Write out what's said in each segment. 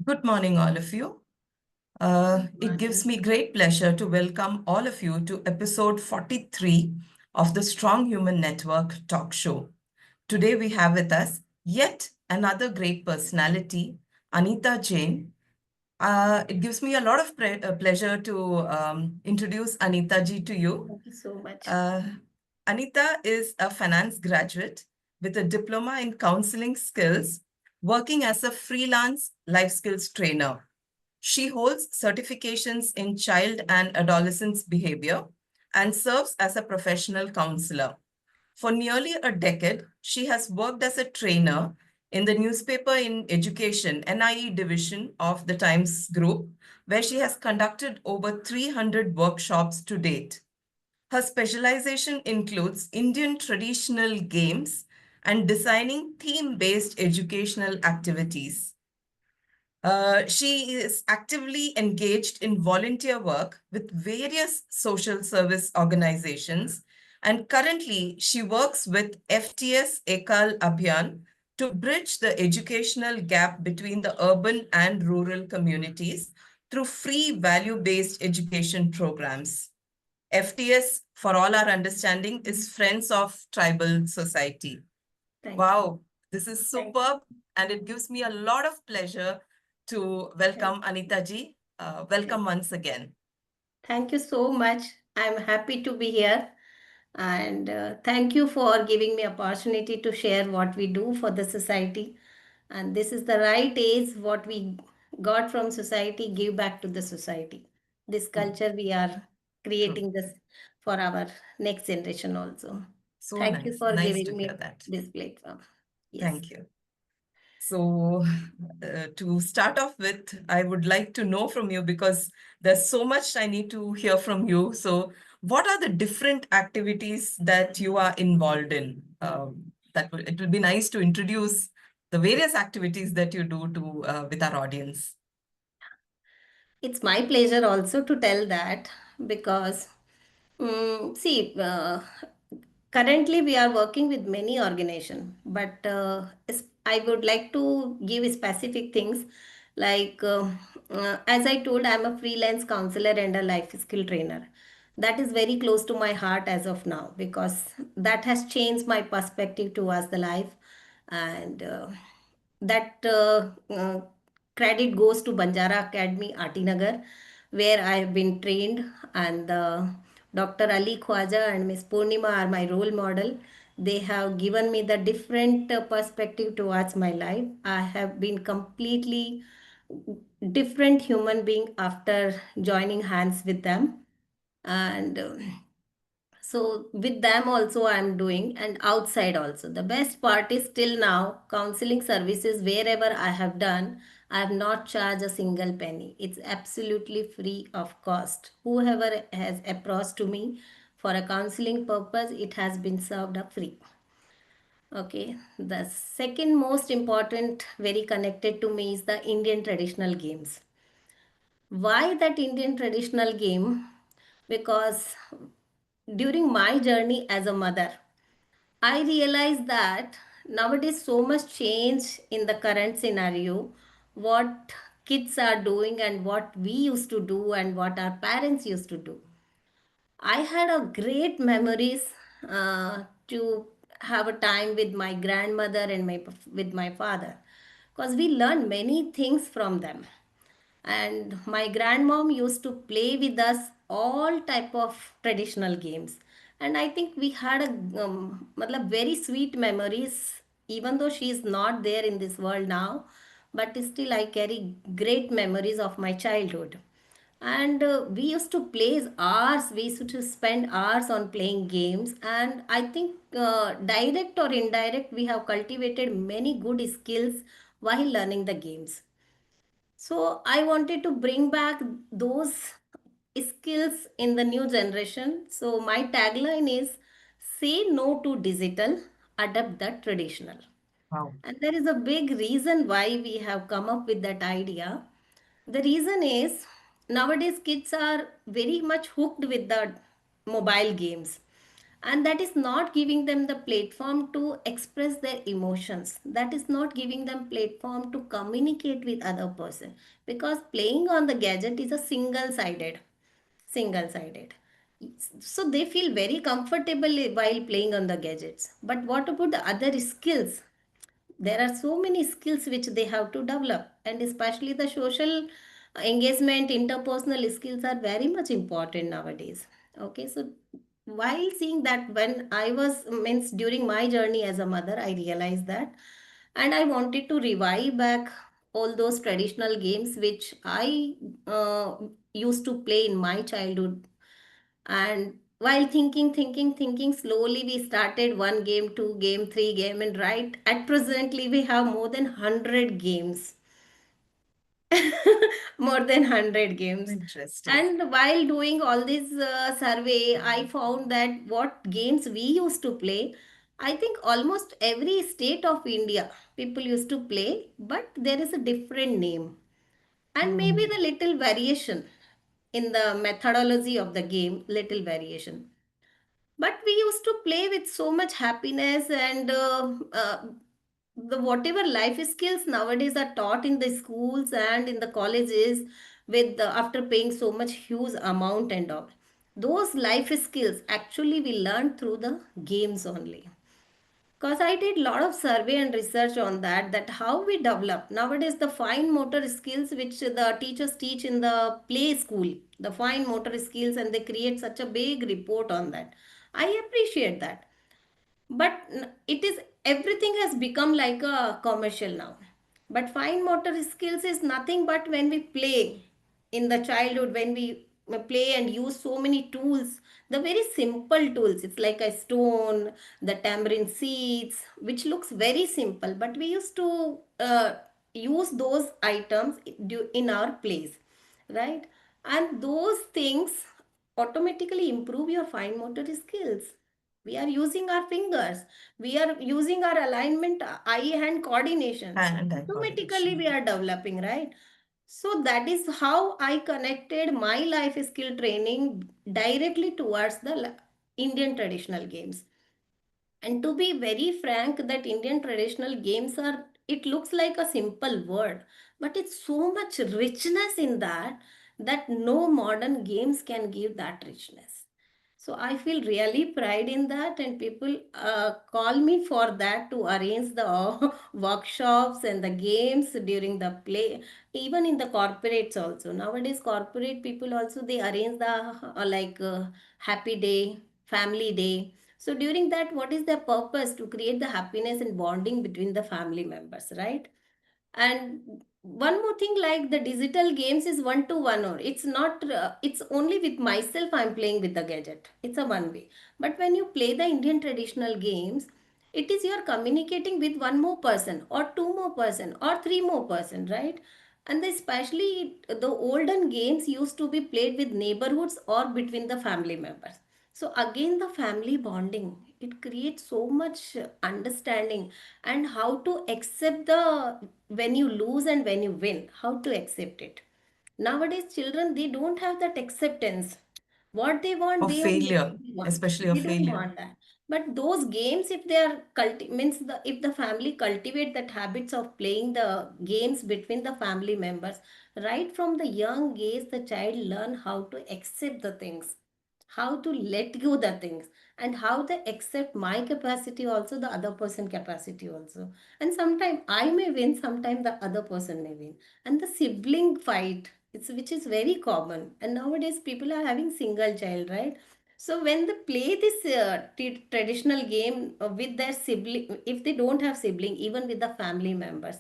Good morning, all of you. It gives me great pleasure to welcome all of you to episode 43 of the Strong Human Network talk show. Today we have with us yet another great personality, Anita Jain. It gives me a lot of pleasure to introduce Anita Ji to you. Thank you so much. Anita is a finance graduate with a diploma in counseling skills, working as a freelance life skills trainer. She holds certifications in child and adolescent behavior and serves as a professional counselor. For nearly a decade, she has worked as a trainer in the newspaper in education NIE division of the Times Group, where she has conducted over 300 workshops to date. Her specialization includes Indian traditional games and designing theme-based educational activities. She is actively engaged in volunteer work with various social service organizations, and currently she works with FTS Ekal Abhiyan to bridge the educational gap between the urban and rural communities through free value-based education programs. FTS, for all our understanding, is Friends of Tribal Society. Thank you. Wow, this is superb, and it gives me a lot of pleasure to welcome Anita Ji. Welcome once again. Thank you so much. I'm happy to be here. And thank you for giving me opportunity to share what we do for the society. And this is the right age, what we got from society, give back to the society. This True, culture we are true. creating this for our next generation also. So Thank you nice. for Nice to giving hear me that. this platform. Yes. Thank you. So, to start off with, I would like to know from you because there's so much I need to hear from you. So, what are the different activities that you are involved in? It would be nice to introduce the various activities that you do to with our audience. It's my pleasure also to tell that because, see, currently we are working with many organizations, but I would like to give specific things like, as I told, I'm a freelance counselor and a life skill trainer. That is very close to my heart as of now because that has changed my perspective towards the life, and that credit goes to Banjara Academy, Atinagar, where I have been trained, and Dr. Ali Khwaja and Miss Purnima are my role model. They have given me the different perspective towards my life. I have been completely different human being after joining hands with them, and so with them also I'm doing, and outside also. The best part is till now counseling services wherever I have done, I have not charged a single penny. It's absolutely free of cost. Whoever has approached to me for a counseling purpose, it has been served up free. Okay, the second most important, very connected to me, is the Indian traditional games. Why that Indian traditional game? Because during my journey as a mother, I realized that nowadays so much change in the current scenario, what kids are doing and what we used to do and what our parents used to do. I had a great memories to have a time with my grandmother and with my father, because we learned many things from them. And my grandmom used to play with us all type of traditional games, and I think we had a matlab very sweet memories, even though she is not there in this world now, but still I carry great memories of my childhood. And we used to play hours, we used to spend hours on playing games, and I think direct or indirect we have cultivated many good skills while learning the games. So I wanted to bring back those skills in the new generation. So my tagline is say no to digital, adapt the traditional. Wow. And there is a big reason why we have come up with that idea. The reason is nowadays kids are very much hooked with the mobile games, and that is not giving them the platform to express their emotions, that is not giving them platform to communicate with other person, because playing on the gadget is a single sided, so they feel very comfortable while playing on the gadgets. But what about the other skills? There are so many skills which they have to develop, and especially the social engagement, interpersonal skills are very much important nowadays. Okay, so while seeing that, when I was means during my journey as a mother, I realized that, and I wanted to revive back all those traditional games which I used to play in my childhood. And while thinking, slowly we started one game, two game, three game, and right at presently we have more than 100 games. More than 100 games. Interesting. And while doing all this survey, I found that what games we used to play, I think almost every state of India people used to play, but there is a different name and maybe Mm. the little variation in the methodology of the game, little variation. But we used to play with so much happiness, and the whatever life skills nowadays are taught in the schools and in the colleges, with after paying so much huge amount and all, those life skills actually we learned through the games only. Because I did a lot of survey and research on that, that how we develop nowadays the fine motor skills which the teachers teach in the play school, the fine motor skills, and they create such a big report on that. I appreciate that, but it is, everything has become like a commercial now. But fine motor skills is nothing but when we play in the childhood, when we play and use so many tools, the very simple tools, it's like a stone, the tamarind seeds, which looks very simple, but we used to use those items in our plays, right? And those things automatically improve your fine motor skills. We are using our fingers, we are using our alignment, eye hand coordination, so Hand-eye automatically coordination. we are developing, right? So that is how I connected my life skill training directly towards the Indian traditional games. And to be very frank, that Indian traditional games are, it looks like a simple word, but it's so much richness in that, that no modern games can give that richness. So I feel really pride in that, and people call me for that to arrange the workshops and the games during the play, even in the corporates also. Nowadays, corporate people also they arrange the happy day, family day. So during that, what is their purpose? To create the happiness and bonding between the family members, right? And one more thing, like the digital games is one to one, or it's not, it's only with myself I'm playing with the gadget. It's a one way. But when you play the Indian traditional games, it is you're communicating with one more person, or two more person, or three more person, right? And especially the olden games used to be played with neighborhoods or between the family members. So again, the family bonding, it creates so much understanding, and how to accept the when you lose and when you win, how to accept it. Nowadays, children, they don't have that acceptance. What they want, Of they only failure, want. especially They of don't failure. want that. But those games, if they are means the if the family cultivate that habits of playing the games between the family members, right from the young age, the child learn how to accept the things, how to let go the things, and how they accept my capacity also, the other person capacity also. And sometimes I may win, sometimes the other person may win. And the sibling fight, it's which is very common, and nowadays people are having single child, right? So when they play this traditional game with their sibling, if they don't have sibling, even with the family members,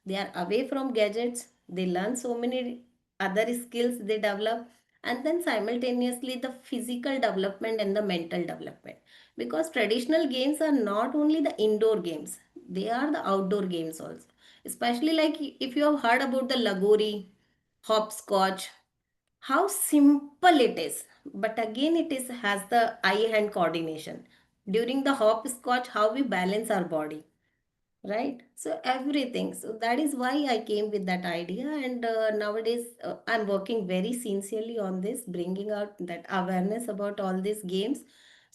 they are away from gadgets, they learn so many other skills they develop, and then simultaneously the physical development and the mental development. Because traditional games are not only the indoor games, they are the outdoor games also. Especially like if you have heard about the Lagori, hopscotch, how simple it is, but again it is has the eye hand coordination. During the hopscotch, how we balance our body, right? So everything, so that is why I came with that idea. And nowadays I'm working very sincerely on this, bringing out that awareness about all these games,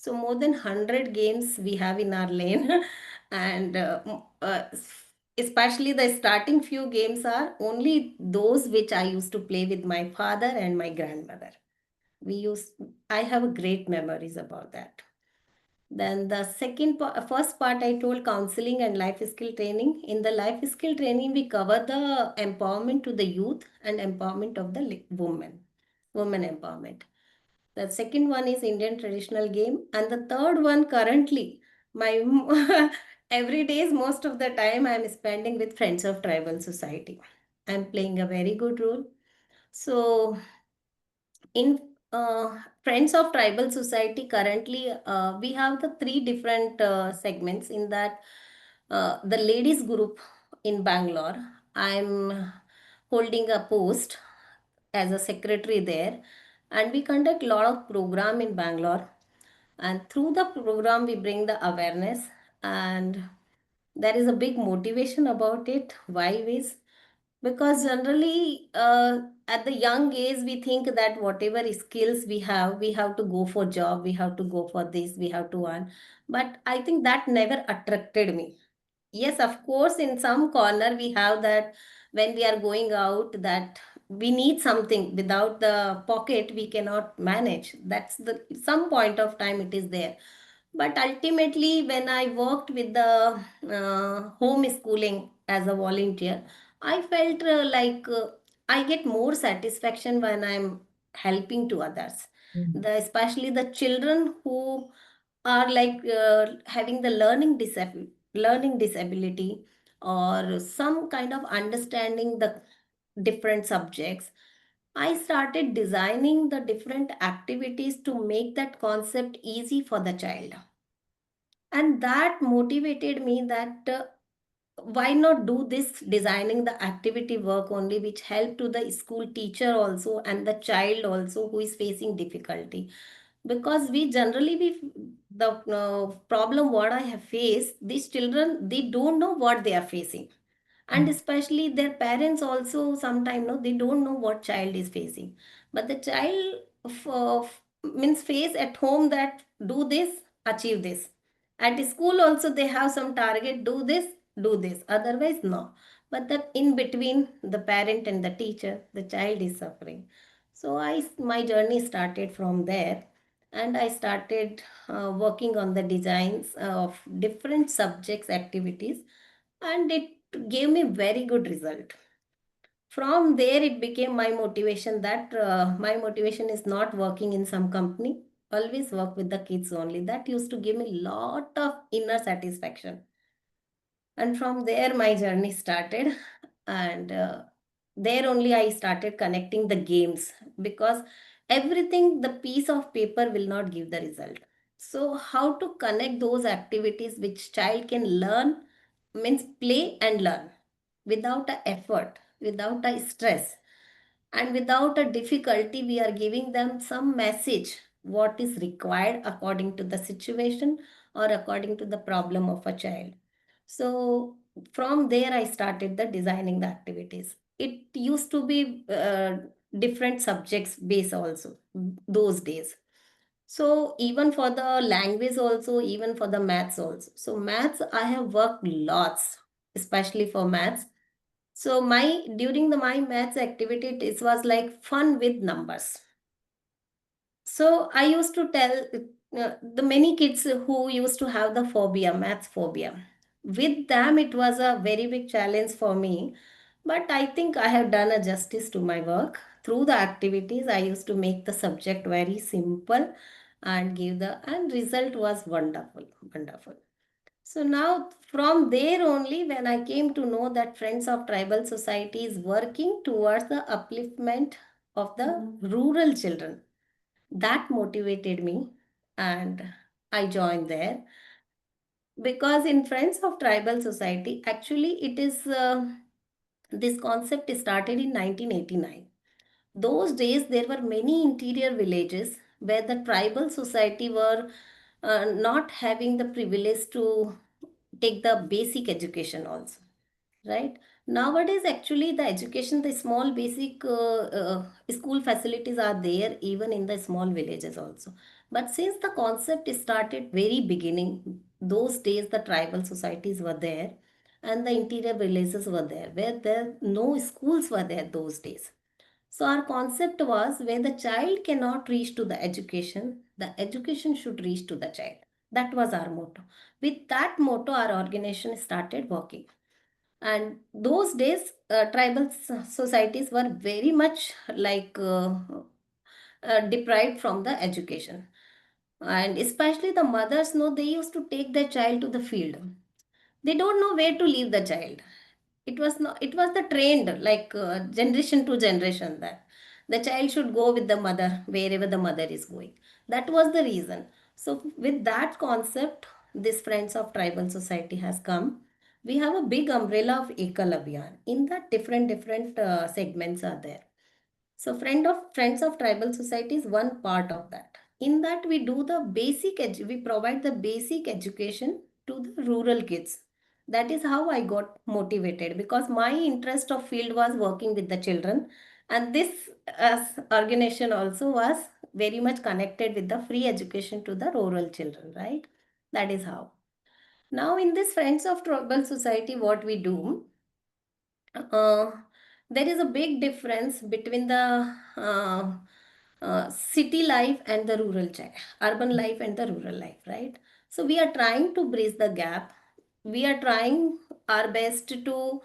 So more than 100 games we have in our lane. And especially the starting few games are only those which I used to play with my father and my grandmother. We used, I have a great memories about that. Then the first part I told counseling and life skill training. In the life skill training, we cover the empowerment to the youth and empowerment of the women empowerment. The second one is Indian traditional game, and the third one currently my every day is most of the time I am spending with Friends of Tribal Society. I am playing a very good role. So in Friends of Tribal Society, currently we have the three different segments. In that, the ladies group in Bangalore, I'm holding a post as a secretary there, and we conduct a lot of program in Bangalore, and through the program we bring the awareness, and there is a big motivation about it. Why is because generally at the young age we think that whatever skills we have to go for job, we have to go for this, we have to earn. But I think that never attracted me. Yes, of course, in some corner we have that when we are going out, that we need something. Without the pocket, we cannot manage. That's the some point of time it is there. But ultimately, when I worked with the home schooling as a volunteer, I felt I get more satisfaction when I'm helping to others. Mm. Especially the children who are having the learning disability, or some kind of understanding the different subjects. I started designing the different activities to make that concept easy for the child, and that motivated me that why not do this designing the activity work only, which help to the school teacher also and the child also who is facing difficulty. Because we generally we the problem what I have faced, these children, they don't know what they are facing, and Mm. especially their parents also sometimes no, they don't know what child is facing. But the child means face at home that do this, achieve this. At school also they have some target, do this, otherwise no. But that in between the parent and the teacher, the child is suffering. So my journey started from there, and I started working on the designs of different subjects activities, and it gave me very good result. From there it became my motivation that my motivation is not working in some company, always work with the kids only. That used to give me lot of inner satisfaction, and from there my journey started. And there only I started connecting the games, because everything, the piece of paper will not give the result. So how to connect those activities which child can learn, means play and learn, without a effort, without a stress, and without a difficulty. We are giving them some message what is required according to the situation or according to the problem of a child. So from there I started the designing the activities. It used to be different subjects base also those days. So even for the language also, even for the maths also. So maths I have worked lots, especially for maths. So my during the my maths activity, it was like fun with numbers. So I used to tell the many kids who used to have the phobia, maths phobia. With them, it was a very big challenge for me. But I think I have done a justice to my work. Through the activities, I used to make the subject very simple and give the and result was wonderful, wonderful. So now from there only, when I came to know that Friends of Tribal Society is working towards the upliftment of the rural children, that motivated me, and I joined there. Because in Friends of Tribal Society, actually it is this concept started in 1989. Those days there were many interior villages where the tribal society were not having the privilege to take the basic education also, right? Nowadays actually the education, the small basic school facilities are there even in the small villages also. But since the concept started very beginning, those days the tribal societies were there and the interior villages were there, where there no schools were there those days. So our concept was where the child cannot reach to the education should reach to the child. That was our motto. With that motto, our organization started working. And those days, tribal societies were very much like deprived from the education. And especially the mothers know they used to take their child to the field. They don't know where to leave the child. It was the trend, like generation to generation, that the child should go with the mother wherever the mother is going. That was the reason. So with that concept, this Friends of Tribal Society has come. We have a big umbrella of Ekal Abhiyan. In that, different segments are there. So Friends of Tribal Society is one part of that. In that, we do the we provide the basic education to the rural kids. That is how I got motivated, because my interest of field was working with the children, and this organization also was very much connected with the free education to the rural children, right? That is how. Now in this Friends of Tribal Society, what we do, uh, there is a big difference between the city life and the urban life and the rural life, right? So we are trying to bridge the gap. We are trying our best to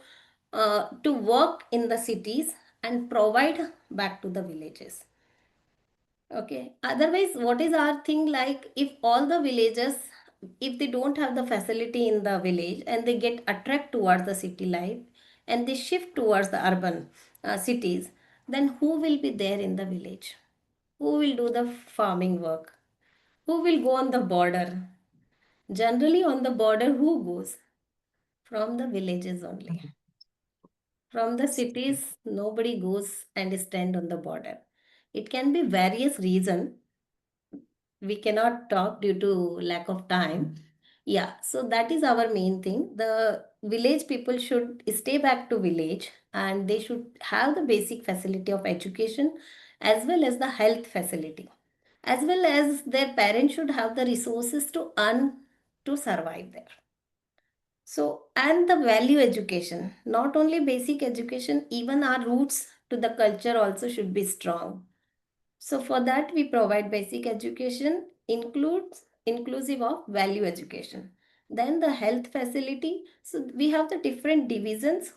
work in the cities and provide back to the villages. Okay. Otherwise, what is our thing, like if all the villagers, if they don't have the facility in the village and they get attract towards the city life and they shift towards the urban cities, then who will be there in the village? Who will do the farming work? Who will go on the border? Generally, on the border, who goes? From the villages only. From the cities, nobody goes and stand on the border. It can be various reason. We cannot talk due to lack of time. Yeah, so that is our main thing. The village people should stay back to village, and they should have the basic facility of education as well as the health facility, as well as their parents should have the resources to earn to survive there. So, and the value education, not only basic education, even our roots to the culture also should be strong. So for that, we provide basic education, inclusive of value education. Then the health facility. So we have the different divisions,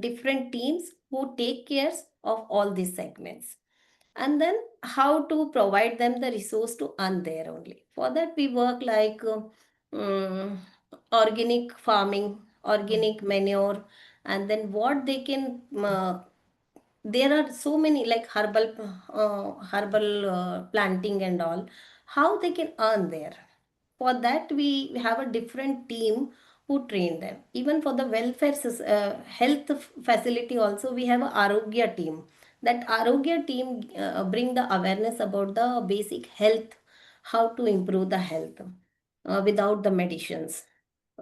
different teams who take cares of all these segments. And then how to provide them the resource to earn there only. For that, we work like um, organic farming, organic manure, and then what they can there are so many like herbal planting and all, how they can earn there. For that, we have a different team who train them. Even for the health facility also, we have a arogya team. That arogya team bring the awareness about the basic health, how to improve the health without the medicines.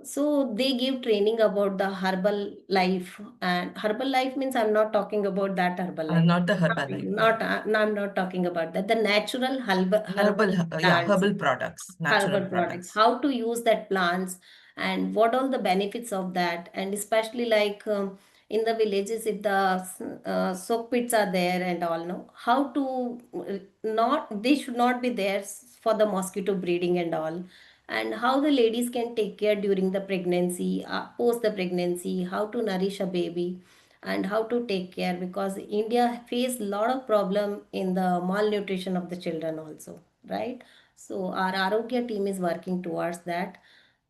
So they give training about the herbal life, and herbal life means I'm not talking about that herbal life. Not the Not, Herbalife, yeah. not no, I'm not talking about that. The natural herbal Yeah, plants, herbal products, natural herbal products, products. how to use that plants, and what all the benefits of that, and especially like in the villages, if the soak pits are there and all, no, how to not they should not be there for the mosquito breeding and all, and how the ladies can take care during the pregnancy, post the pregnancy, how to nourish a baby, and how to take care, because India face a lot of problem in the malnutrition of the children also, right? So our Arogya team is working towards that.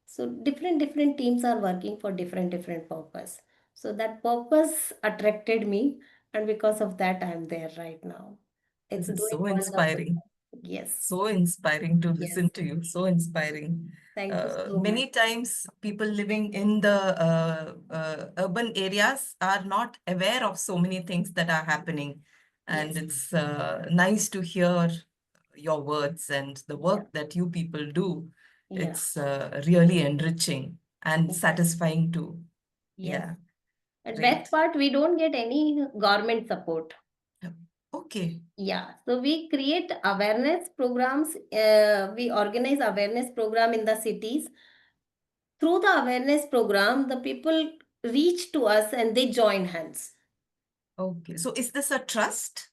So different teams are working for different purpose. So that purpose attracted me, and because of that I'm there right now. It's This is doing so wonderful. inspiring. Yes. So inspiring to Yes. listen to you. So inspiring. Thank you so much. Many times, people living in the urban areas are not aware of so many things that are happening. And Yes. it's nice to hear your words and the Yeah. work that you people do. Yeah. It's really enriching and Yes. satisfying too. Yes. Yeah, And best great. part, we don't get any government support. Okay. Yeah, so we create awareness programs. We organize awareness program in the cities. Through the awareness program, the people reach to us and they join hands. Okay. So is this a trust?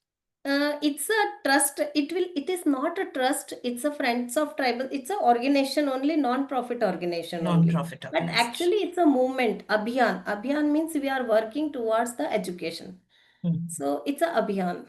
It's a trust. It is not a trust. It's a Friends of Tribal. It's a organization only, non-profit organization only. Non-profit But organization. actually, it's a movement. Abhiyan. Abhiyan means we are working towards the education. Hmm. So it's a abhiyan.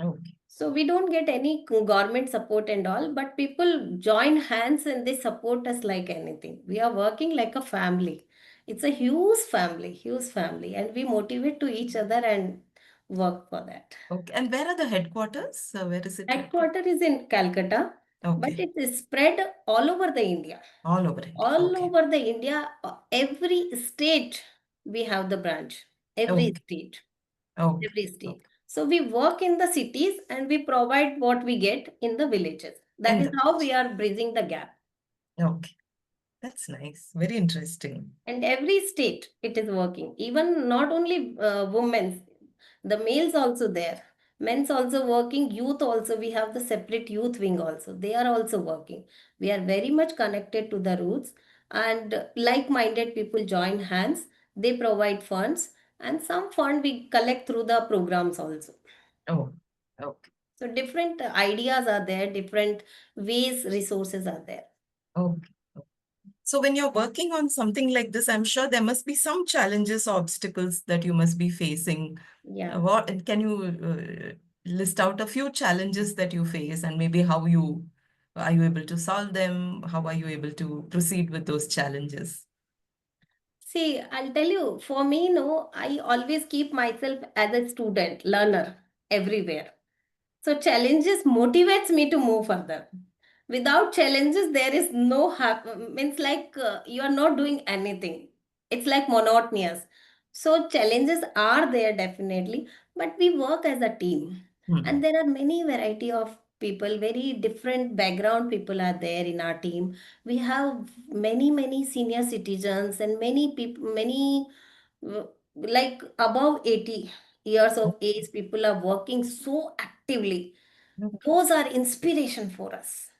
Okay. So we don't get any government support and all, but people join hands and they support us like anything. We are working like a family. It's a huge family, and we motivate to each other and work for that. Okay. And where are the headquarters? Where is it headquarters? Headquarter is in Calcutta, but Okay. it is spread all over the India. All over India. All Okay. over the India, every state we have the branch. Every Okay. state. Okay. Every state. Okay. So we work in the cities and we provide what we get in the villages. That In is the how we village. are bridging the gap. Okay. That's nice. Very interesting. And every state it is working. Even not only women's, the males also there. Men's also working. Youth also. We have the separate youth wing also. They are also working. We are very much connected to the roots. And like-minded people join hands. They provide funds. And some fund we collect through the programs also. Oh, okay. So different ideas are there, different ways, resources are there. Okay. So when you're working on something like this, I'm sure there must be some challenges or obstacles that you must be facing. Yeah. What can you list out a few challenges that you face and maybe how you are you able to solve them? How are you able to proceed with those challenges? See, I'll tell you, for me, no, I always keep myself as a student, learner everywhere. So challenges motivates me to move further. Without challenges, there is no means like you are not doing anything. It's like monotonous. So challenges are there definitely, but we work as a team, and Hmm. there are many variety of people, very different background people are there in our team. We have many senior citizens and many people, many uh, like above 80 years of age people are working so actively. Okay. Those are inspiration for us.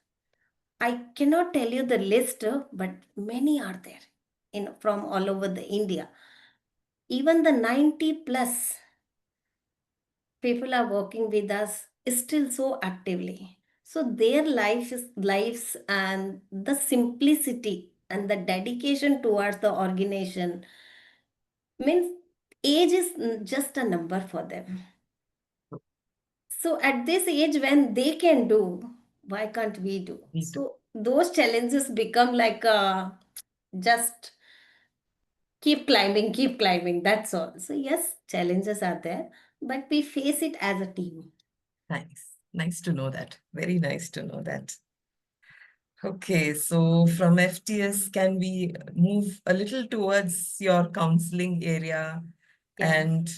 I cannot tell you the list, but many are there in from all over the India. Even the 90 plus people are working with us still so actively. So their lives and the simplicity and the dedication towards the organization means age is just a number for them. So at this age, when they can do, why can't we do? Me too. So those challenges become like just keep climbing. That's all. So yes, challenges are there, but we face it as a team. Nice. Nice to know that. Very nice to know that. Okay, so from FTS, can we move a little towards your counseling area? Yeah. And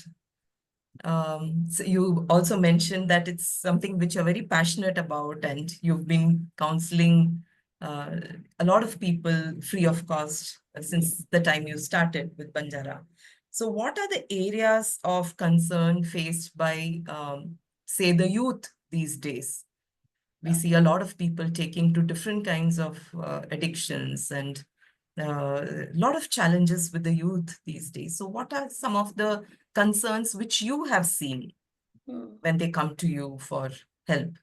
so you also mentioned that it's something which you're very passionate about, and you've been counseling uh, a lot of people free of cost since the time you started with Banjara. So, what are the areas of concern faced by, say, the youth these days? We see a lot of people taking to different kinds of addictions and a lot of challenges with the youth these days. So, what are some of the concerns which you have seen Hmm. when they come to you for help?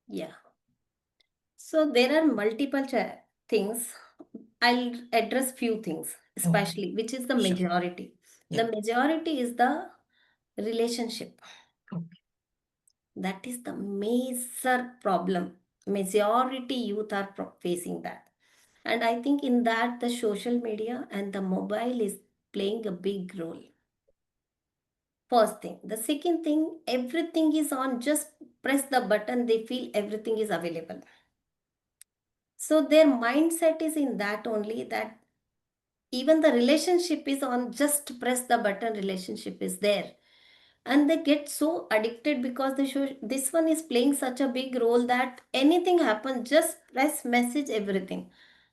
Yeah. So there are multiple things. I'll address few things, Okay, especially which is the sure. majority. Yeah. The majority is the relationship. Okay. That is the major problem. Majority youth are facing that. And I think in that the social media and the mobile is playing a big role. First thing. The second thing, everything is on, just press the button, they feel everything is available. So their mindset is in that only, that even the relationship is on, just press the button, relationship is there. And they get so addicted because this one is playing such a big role that anything happens, just press message everything.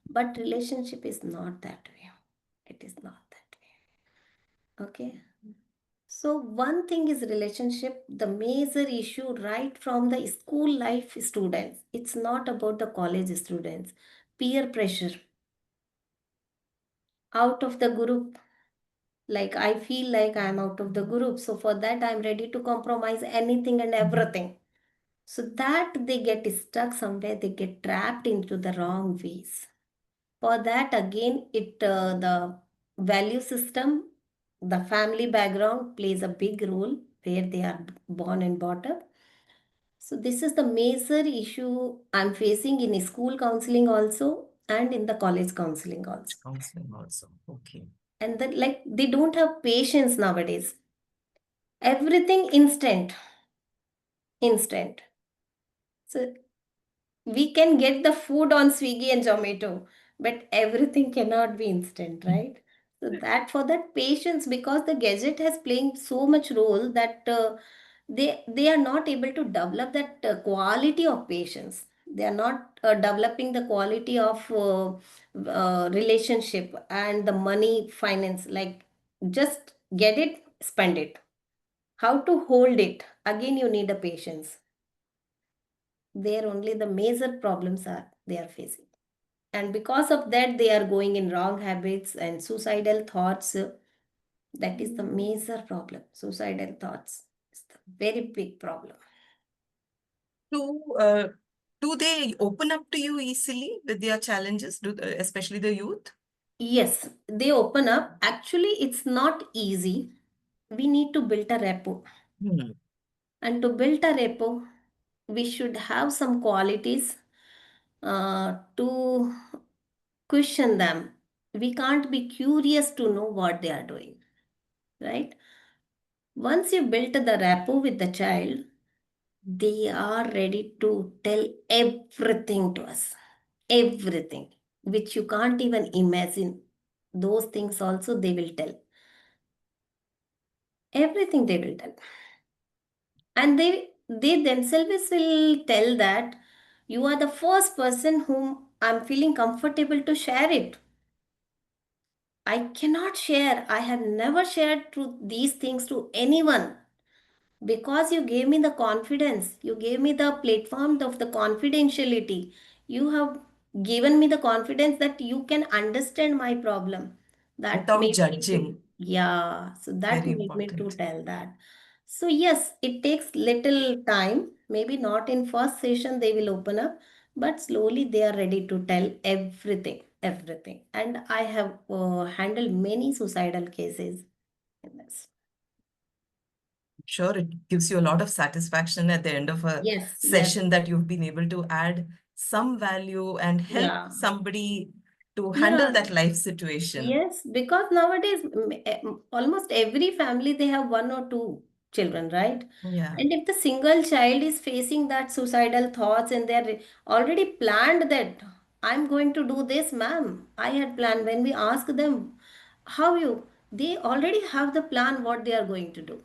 But relationship is not that way. It is not that way. Okay. So one thing is relationship, the major issue right from the school life students. It's not about the college students. Peer pressure out of the group. Like I feel like I'm out of the group. So for that I'm ready to compromise anything and everything. So that they get stuck somewhere, they get trapped into the wrong ways. For that again, the value system, the family background plays a big role where they are born and brought up. So this is the major issue I'm facing in school counseling also and in the college counseling also. Counseling also. Okay. And that like they don't have patience nowadays. Everything instant, instant. So we can get the food on Swiggy and Zomato, but everything cannot be instant, right? So that for that patience, because the gadget has playing so much role that they are not able to develop that quality of patience. They are not developing the quality of relationship and the money finance. Like just get it, spend it. How to hold it? Again, you need a patience. There only the major problems are they are facing, and because of that they are going in wrong habits and suicidal thoughts. That is the major problem. Suicidal thoughts is the very big problem. Do, uh, do they open up to you easily with their challenges, especially the youth? Yes, they open up. Actually, it's not easy. We need to build a rapport, Hmm. and to build a rapport we should have some qualities to question them. We can't be curious to know what they are doing, right? Once you build the rapport with the child, they are ready to tell everything to us. Everything, which you can't even imagine. Those things also they will tell. Everything they will tell. And they themselves will tell that you are the first person whom I'm feeling comfortable to share it. I cannot share. I have never shared these things to anyone. Because you gave me the confidence, you gave me the platform of the confidentiality. You have given me the confidence that you can understand my problem. That Without made me to, judging. yeah, so that Very made me to important. tell that. So yes, it takes little time. Maybe not in first session they will open up, but slowly they are ready to tell everything, everything. And I have handled many suicidal cases in this. Sure, it gives you a lot of satisfaction at the end of a Yes, yes, session that you've been able to add some value and help yeah. somebody to handle Yeah, that life situation. yes, because nowadays almost every family they have one or two children, right? Yeah. And if the single child is facing that suicidal thoughts and they're already planned that I'm going to do this, ma'am. I had planned when we ask them how you, they already have the plan what they are going to do.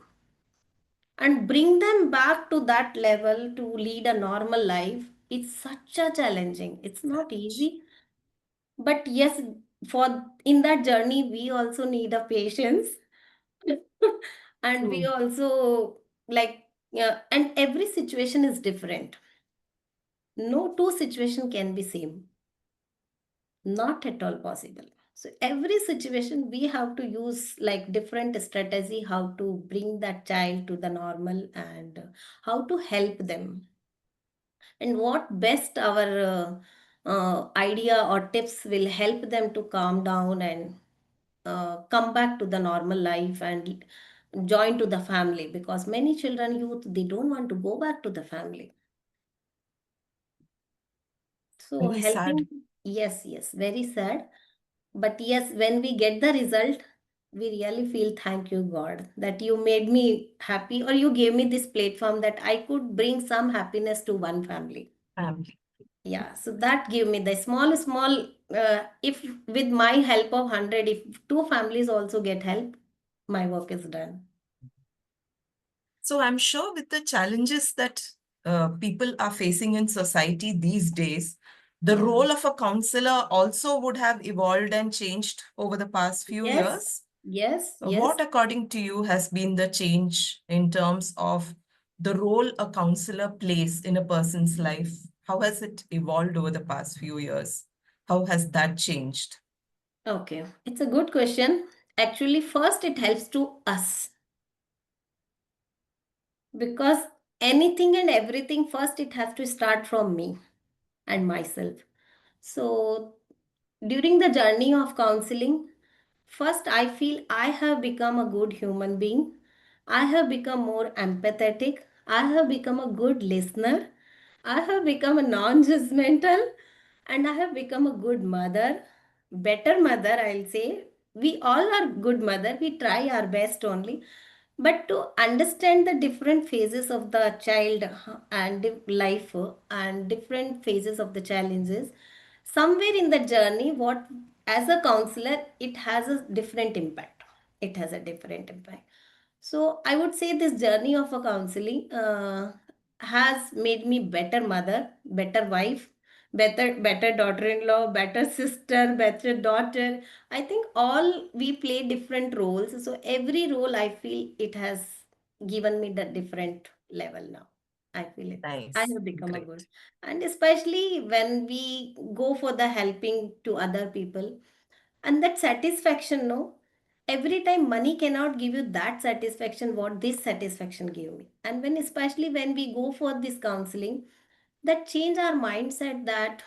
And bring them back to that level to lead a normal life. It's such a challenging. It's not easy. But yes, for in that journey we also need a patience. And we True. also like, yeah, and every situation is different. No two situation can be same, not at all possible. So every situation we have to use like different strategy how to bring that child to the normal, and how to help them, and what best our idea or tips will help them to calm down and come back to the normal life and join to the family, because many children youth they don't want to go back to the family. So Very helping, sad. yes, yes, very sad. But yes, when we get the result, we really feel thank you god that you made me happy, or you gave me this platform that I could bring some happiness to one family. Family. Yeah, so that gave me the small, if with my help of 100, if two families also get help, my work is done. So I'm sure with the challenges that people are facing in society these days, the Yeah. role of a counselor also would have evolved and changed over the past few Yes, years. Yes, What, yes. according to you, has been the change in terms of the role a counselor plays in a person's life? How has it evolved over the past few years? How has that changed? Okay, it's a good question. Actually, first it helps to us, because anything and everything, first it has to start from me and myself. So during the journey of counseling, first I feel I have become a good human being. I have become more empathetic. I have become a good listener. I have become a non-judgmental, and I have become a good mother, better mother, I'll say. We all are good mother. We try our best only, but to understand the different phases of the child and life and different phases of the challenges, somewhere in the journey, what, as a counselor, it has a different impact. It has a different impact. So I would say this journey of a counseling has made me better mother, better wife, better daughter-in-law, better sister, better daughter. I think all we play different roles. So every role I feel it has given me the different level now. I feel it. I Nice. have become a good. Great. And especially when we go for the helping to other people, and that satisfaction, no, every time money cannot give you that satisfaction what this satisfaction give me. And when, especially when we go for this counseling, that change our mindset that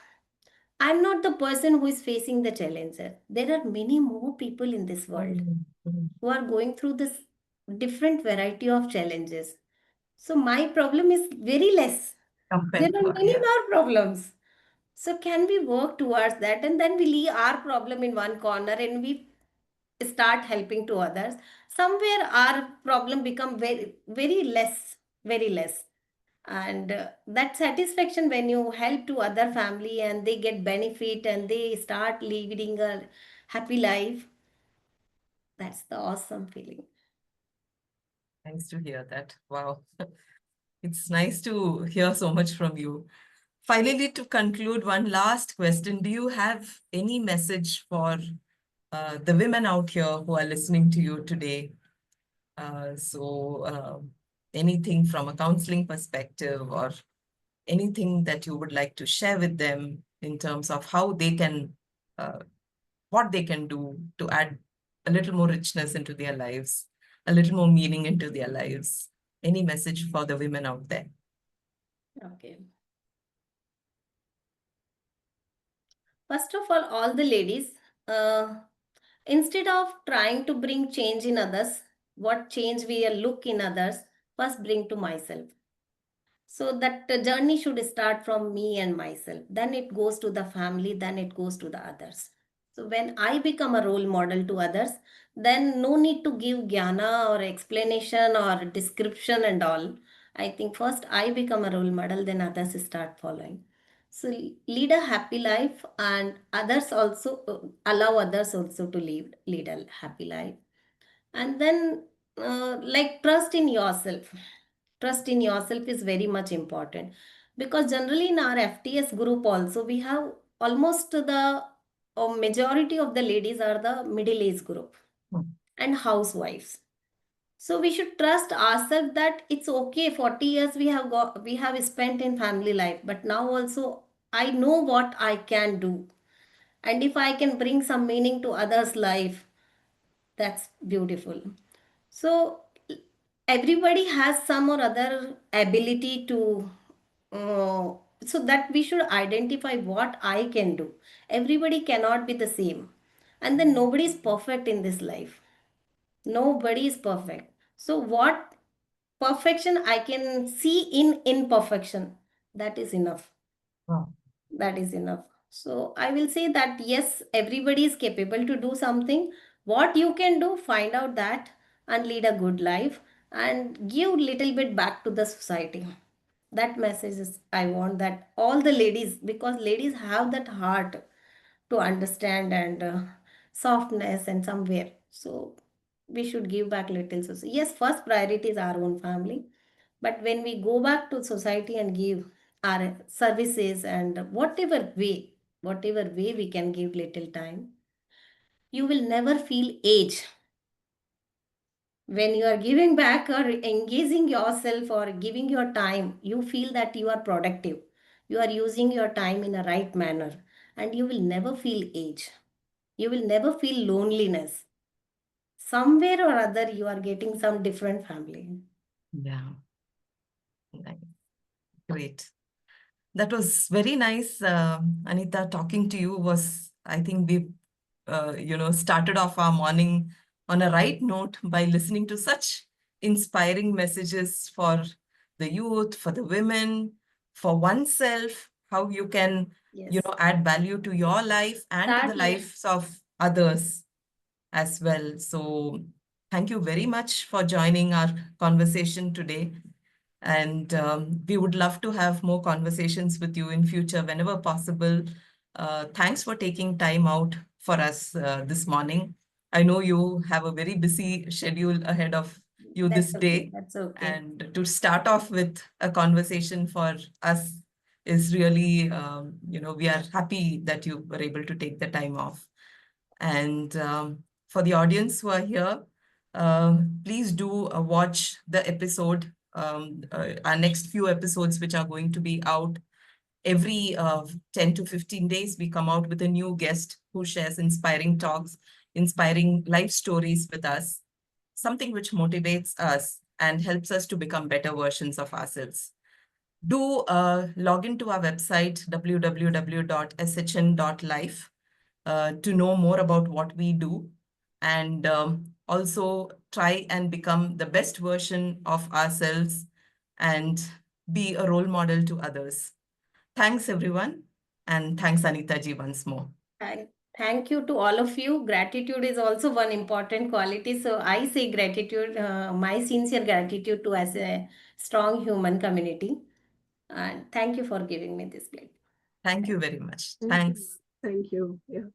I'm not the person who is facing the challenges. There are many more people in this world Mm, mm. who are going through this different variety of challenges. So my problem is very less. There Compared are to, many yeah. more problems. So can we work towards that, and then we leave our problem in one corner and we start helping to others? Somewhere our problem become very less, very less. And that satisfaction when you help to other family and they get benefit and they start leading a happy life, that's the awesome feeling. Nice to hear that. Wow. It's nice to hear so much from you. Finally, to conclude, one last question. Do you have any message for the women out here who are listening to you today? Anything from a counseling perspective, or anything that you would like to share with them in terms of how they can, uh, what they can do to add a little more richness into their lives, a little more meaning into their lives? Any message for the women out there? Okay. First of all the ladies, uh, instead of trying to bring change in others, what change we look in others, first bring to myself. So that journey should start from me and myself. Then it goes to the family, then it goes to the others. So when I become a role model to others, then no need to give jnana or explanation or description and all. I think first I become a role model, then others start following. So lead a happy life, and others also allow others also to lead a happy life. And then like trust in yourself is very much important, because generally in our FTS group also we have almost the majority of the ladies are the middle age group Hmm. and housewives. So we should trust ourselves that it's okay, 40 years we have spent in family life, but now also I know what I can do, and if I can bring some meaning to others life, that's beautiful. So everybody has some or other ability to, uh, so that we should identify what I can do. Everybody cannot be the same. And then nobody is perfect in this life. Nobody is perfect. So what perfection I can see in imperfection, that is enough. Wow. That is enough. So I will say that yes, everybody is capable to do something. What you can do, find out that and lead a good life and give little bit back to the society. That message is I want that all the ladies, because ladies have that heart to understand and softness and somewhere. So we should give back little. So yes, first priority is our own family, but when we go back to society and give our services and whatever way we can give little time, you will never feel age. When you are giving back or engaging yourself or giving your time, you feel that you are productive. You are using your time in a right manner, and you will never feel age. You will never feel loneliness. Somewhere or other, you are getting some different family. Yeah, nice. Great. That was very nice, Anita. Talking to you was, I think we, started off our morning on a right note by listening to such inspiring messages for the youth, for the women, for oneself, how you can, Yes. add value to your life and to the Start with. lives of others as well. So thank you very much for joining our conversation today. And we would love to have more conversations with you in future whenever possible. Thanks for taking time out for us this morning. I know you have a very busy schedule ahead of you this That's okay. day. That's okay. And to start off with a conversation for us is really, we are happy that you were able to take the time off. And for the audience who are here, please do watch the episode, our next few episodes, which are going to be out every 10 to 15 days. We come out with a new guest who shares inspiring talks, inspiring life stories with us, something which motivates us and helps us to become better versions of ourselves. Do log into our website, www.shn.life, to know more about what we do, and also try and become the best version of ourselves and be a role model to others. Thanks, everyone. And thanks, Anita Ji, once more. Thank you to all of you. Gratitude is also one important quality. So I say gratitude, my sincere gratitude to as a strong human community. And thank you for giving me this plate. Thank Thank you very much. Thank you. Thanks. Thank you. Yeah.